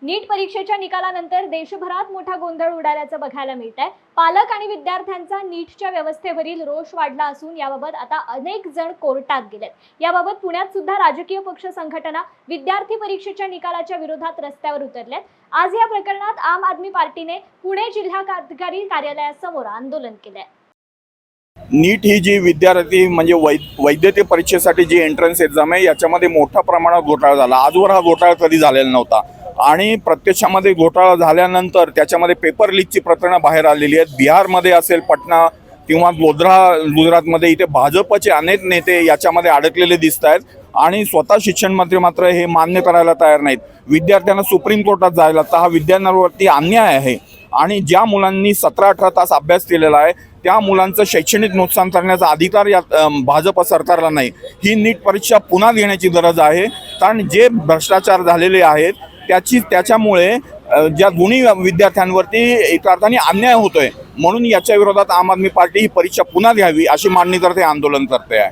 नीट परीक्षेच्या निकालानंतर देशभरात मोठा गोंधळ उडाल्याचं बघायला मिळतंय। पालक आणि विद्यार्थ्यांचा नीटच्या व्यवस्थेवरील रोष वाढला असून याबाबत आता अनेक जण कोर्टात गेलेत। याबाबत पुण्यात सुद्धा राजकीय पक्ष संघटना विद्यार्थी परीक्षेच्या निकालाच्या विरोधात रस्त्यावर उतरल्यात। आज या प्रकरणात आम आदमी पार्टीने पुणे जिल्हाधिकारी कार्यालयासमोर आंदोलन केलंय। नीट ही जी विद्यार्थी म्हणजे वैद्यकीय परीक्षेसाठी जी एंट्रन्स एक्झाम आहे याच्यामध्ये मोठ्या प्रमाणात घोटाळा झाला। आजवर हा घोटाळा कधी झालेला नव्हता आणि प्रत्यक्षामध्ये घोटाळा झाल्यानंतर त्याच्यामध्ये पेपर लीकची प्रकरणं बाहेर आलेली आहेत। बिहारमध्ये असेल, पटना किंवा गोध्रा गुजरातमध्ये इथे भाजपचे अनेक नेते याच्यामध्ये अडकलेले दिसत आहेत आणि स्वतः शिक्षण मंत्री मात्र हे मान्य करायला तयार नाहीत। विद्यार्थ्यांना सुप्रीम कोर्टात जायला तर हा विद्यार्थ्यांवरती अन्याय आहे आणि ज्या मुलांनी 17-18 तास अभ्यास केलेला आहे त्या मुलांचं शैक्षणिक नुकसान करण्याचा अधिकार या भाजप सरकारला नाही। ही नीट परीक्षा पुन्हा घेण्याची गरज आहे कारण जे भ्रष्टाचार झालेले आहेत त्याच्यामुळे ज्या दोन्ही विद्यार्थ्यांवरती एका अर्थाने अन्याय होतोय, म्हणून याच्या विरोधात आम आदमी पार्टी ही परीक्षा पुन्हा घ्यावी अशी मागणी करते, आंदोलन करते आहे।